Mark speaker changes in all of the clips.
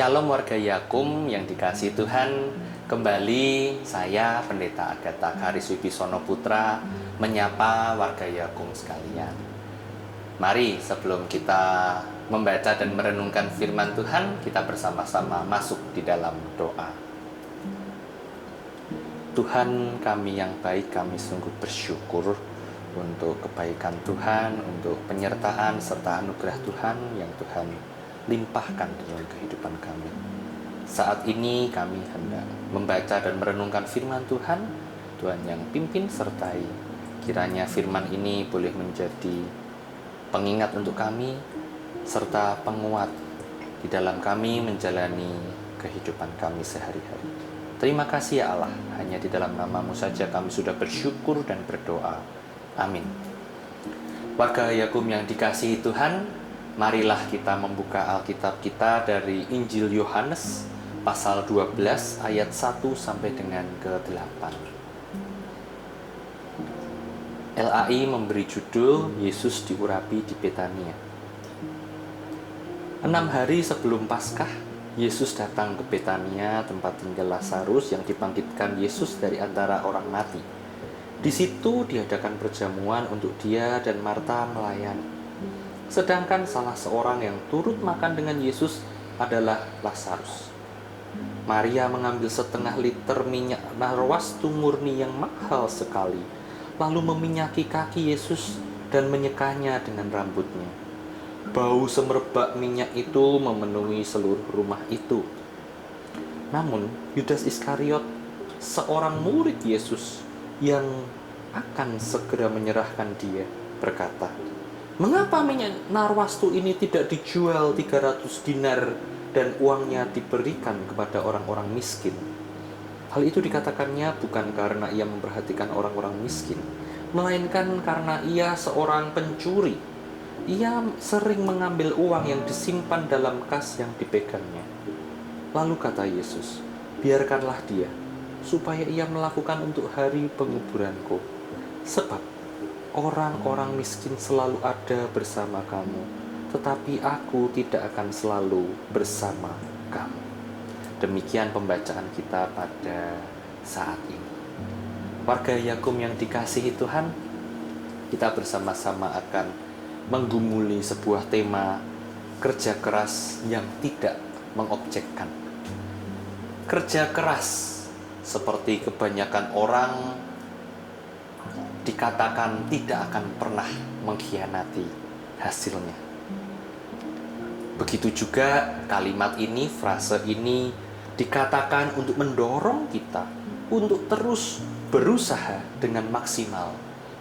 Speaker 1: Shalom warga Yakum yang dikasihi Tuhan. Kembali saya Pendeta Agatha Karis Wibisono Putra menyapa warga Yakum sekalian. Mari sebelum kita membaca dan merenungkan firman Tuhan, kita bersama-sama masuk di dalam doa. Tuhan kami yang baik, kami sungguh bersyukur untuk kebaikan Tuhan, untuk penyertaan serta anugerah Tuhan yang Tuhan limpahkan dalam kehidupan kami. Saat ini kami hendak membaca dan merenungkan firman Tuhan. Tuhan yang pimpin sertai. Kiranya firman ini boleh menjadi pengingat untuk kami serta penguat di dalam kami menjalani kehidupan kami sehari-hari. Terima kasih ya Allah, hanya di dalam nama-Mu saja kami sudah bersyukur dan berdoa. Amin. Warga Yakum yang dikasihi Tuhan, marilah kita membuka Alkitab kita dari Injil Yohanes pasal 12 ayat 1 sampai dengan ke-8. LAI memberi judul Yesus diurapi di Betania. 6 hari sebelum Paskah, Yesus datang ke Betania, tempat tinggal Lazarus yang dibangkitkan Yesus dari antara orang mati. Di situ diadakan perjamuan untuk dia dan Marta melayani. Sedangkan salah seorang yang turut makan dengan Yesus adalah Lazarus. Maria mengambil setengah liter minyak narwastu murni yang mahal sekali, lalu meminyaki kaki Yesus dan menyekanya dengan rambutnya. Bau semerbak minyak itu memenuhi seluruh rumah itu. Namun Yudas Iskariot, seorang murid Yesus yang akan segera menyerahkan dia, berkata, "Mengapa minyak narwastu ini tidak dijual 300 dinar dan uangnya diberikan kepada orang-orang miskin?" Hal itu dikatakannya bukan karena ia memperhatikan orang-orang miskin, melainkan karena ia seorang pencuri. Ia sering mengambil uang yang disimpan dalam kas yang dipegangnya. Lalu kata Yesus, "Biarkanlah dia, supaya ia melakukan untuk hari penguburanku. Sebab orang-orang miskin selalu ada bersama kamu, tetapi aku tidak akan selalu bersama kamu." Demikian pembacaan kita pada saat ini. Warga Yakum yang dikasihi Tuhan, kita bersama-sama akan menggumuli sebuah tema kerja keras yang tidak mengobjekkan. Kerja keras, seperti kebanyakan orang, dikatakan tidak akan pernah mengkhianati hasilnya. Begitu juga kalimat ini, frase ini dikatakan untuk mendorong kita untuk terus berusaha dengan maksimal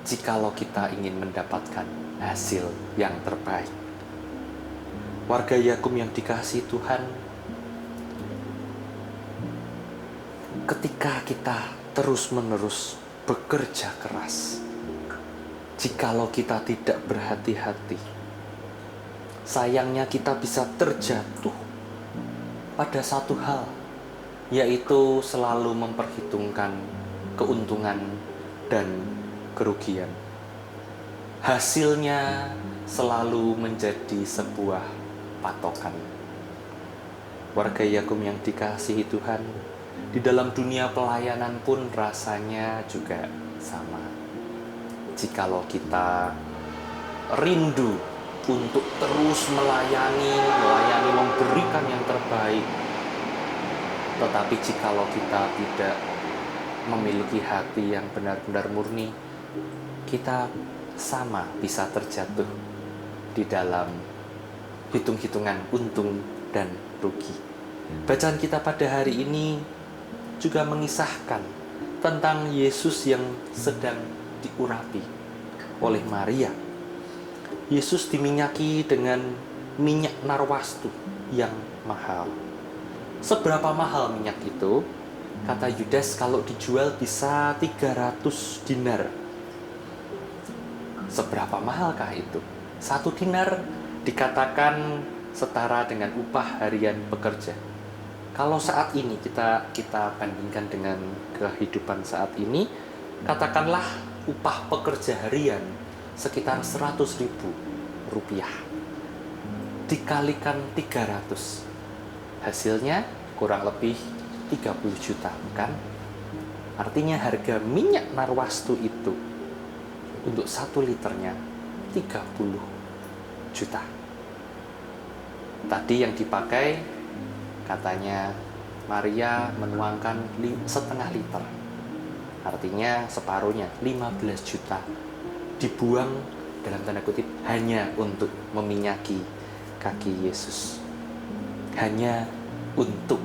Speaker 1: jikalau kita ingin mendapatkan hasil yang terbaik. Warga Yakum yang dikasihi Tuhan, ketika kita terus-menerus bekerja keras, jikalau kita tidak berhati-hati, sayangnya kita bisa terjatuh pada satu hal, yaitu selalu memperhitungkan keuntungan dan kerugian. Hasilnya selalu menjadi sebuah patokan. Warga Yakum yang dikasihi Tuhan, di dalam dunia pelayanan pun rasanya juga sama. Jikalau kita rindu untuk terus melayani, memberikan yang terbaik, tetapi jikalau kita tidak memiliki hati yang benar-benar murni, kita sama bisa terjatuh di dalam hitung-hitungan untung dan rugi. Bacaan kita pada hari ini juga mengisahkan tentang Yesus yang sedang diurapi oleh Maria. Yesus diminyaki dengan minyak narwastu yang mahal. Seberapa mahal minyak itu? Kata Yudas, kalau dijual bisa 300 dinar. Seberapa mahalkah itu? 1 dinar dikatakan setara dengan upah harian pekerja. Kalau saat ini kita bandingkan dengan kehidupan saat ini, katakanlah upah pekerja harian sekitar 100.000 rupiah dikalikan 300, Hasilnya kurang lebih 30 juta, kan? Artinya harga minyak narwastu itu untuk 1 liternya 30 juta. Tadi yang dipakai katanya Maria menuangkan setengah liter. Artinya separuhnya 15 juta dibuang dalam tanda kutip hanya untuk meminyaki kaki Yesus. Hanya untuk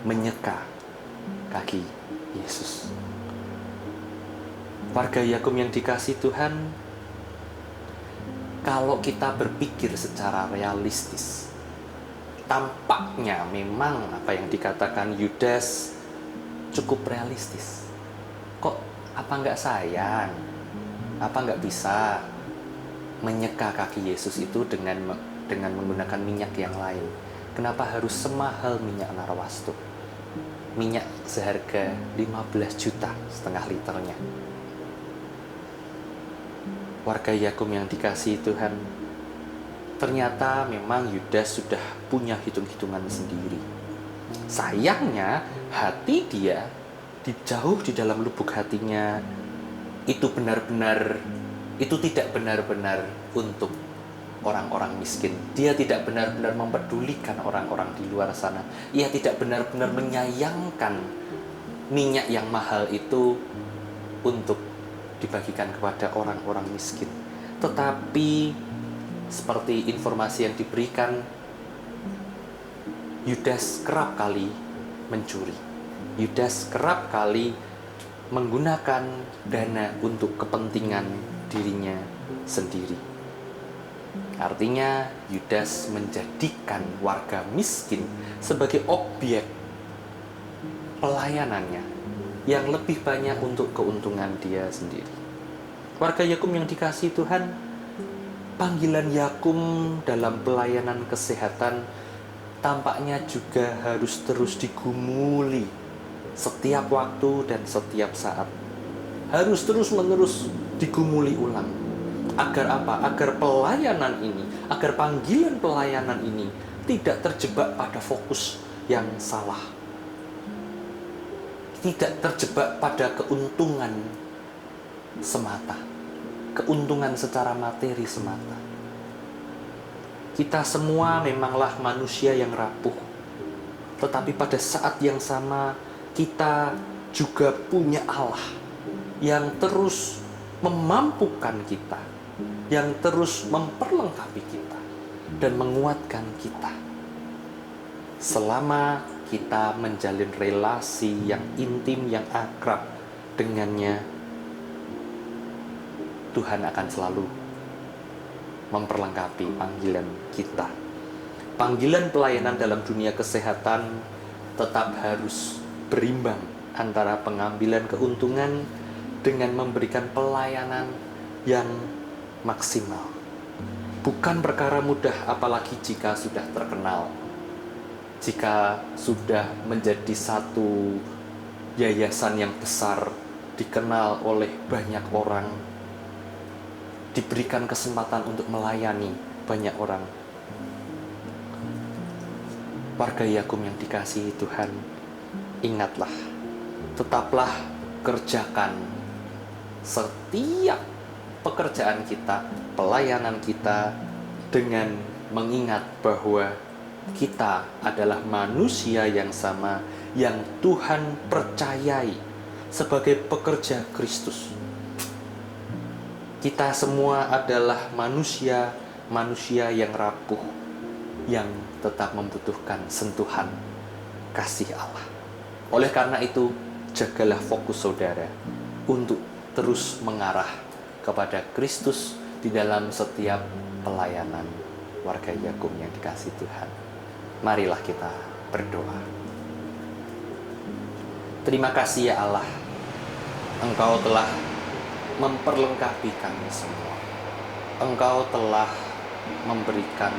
Speaker 1: menyeka kaki Yesus. Warga Yakum yang dikasihi Tuhan, kalau kita berpikir secara realistis, tampaknya memang apa yang dikatakan Yudas cukup realistis. Kok apa nggak sayang? Apa nggak bisa menyeka kaki Yesus itu dengan menggunakan minyak yang lain? Kenapa harus semahal minyak narwastu? Minyak seharga 15 juta setengah liternya. Warga Yakum yang dikasihi Tuhan, ternyata memang Yudas sudah punya hitung-hitungan sendiri. Sayangnya hati dia jauh di dalam lubuk hatinya itu tidak benar-benar untuk orang-orang miskin. Dia tidak benar-benar mempedulikan orang-orang di luar sana. Ia tidak benar-benar menyayangkan minyak yang mahal itu untuk dibagikan kepada orang-orang miskin. Tetapi seperti informasi yang diberikan, Yudas kerap kali mencuri. Yudas kerap kali menggunakan dana untuk kepentingan dirinya sendiri. Artinya Yudas menjadikan warga miskin sebagai objek pelayanannya yang lebih banyak untuk keuntungan dia sendiri. Warga Yakum yang dikasihi Tuhan, panggilan Yakum dalam pelayanan kesehatan tampaknya juga harus terus digumuli setiap waktu dan setiap saat. Harus terus-menerus digumuli ulang. Agar apa? Agar pelayanan ini, agar panggilan pelayanan ini tidak terjebak pada fokus yang salah. Tidak terjebak pada keuntungan semata. Keuntungan secara materi semata. Kita semua memanglah manusia yang rapuh. Tetapi pada saat yang sama kita juga punya Allah yang terus memampukan kita, yang terus memperlengkapi kita dan menguatkan kita selama kita menjalin relasi yang intim, yang akrab dengannya. Tuhan akan selalu memperlengkapi panggilan kita. Panggilan pelayanan dalam dunia kesehatan tetap harus berimbang antara pengambilan keuntungan dengan memberikan pelayanan yang maksimal. Bukan perkara mudah, apalagi jika sudah terkenal, jika sudah menjadi satu yayasan yang besar, dikenal oleh banyak orang, diberikan kesempatan untuk melayani banyak orang. Warga Yakum yang dikasihi Tuhan, ingatlah, tetaplah kerjakan setiap pekerjaan kita, pelayanan kita dengan mengingat bahwa kita adalah manusia yang sama yang Tuhan percayai sebagai pekerja Kristus. Kita semua adalah manusia yang rapuh, yang tetap membutuhkan sentuhan kasih Allah. Oleh karena itu, jagalah fokus saudara untuk terus mengarah kepada Kristus di dalam setiap pelayanan. Warga Yakum yang dikasihi Tuhan, marilah kita berdoa. Terima kasih ya Allah, Engkau telah memperlengkapi kami semua. Engkau telah memberikan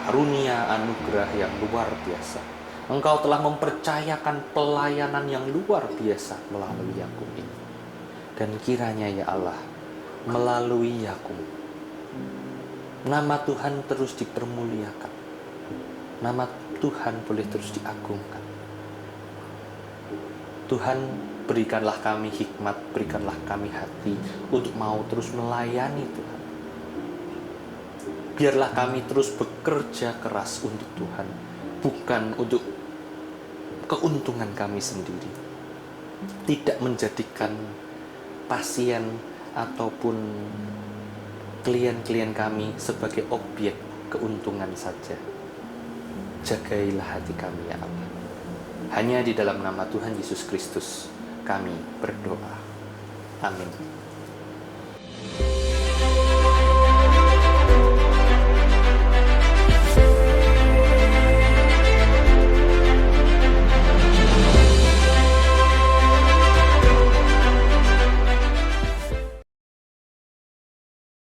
Speaker 1: karunia anugerah yang luar biasa. Engkau telah mempercayakan pelayanan yang luar biasa melalui Yakum ini. Dan kiranya ya Allah, melalui Yakum, nama Tuhan terus dipermuliakan. nama Tuhan boleh terus diagungkan. Tuhan, berikanlah kami hikmat, berikanlah kami hati untuk mau terus melayani Tuhan. Biarlah kami terus bekerja keras untuk Tuhan, bukan untuk keuntungan kami sendiri. Tidak menjadikan pasien ataupun klien-klien kami sebagai objek keuntungan saja. Jagailah hati kami ya Allah. Hanya di dalam nama Tuhan Yesus Kristus kami berdoa. Amin.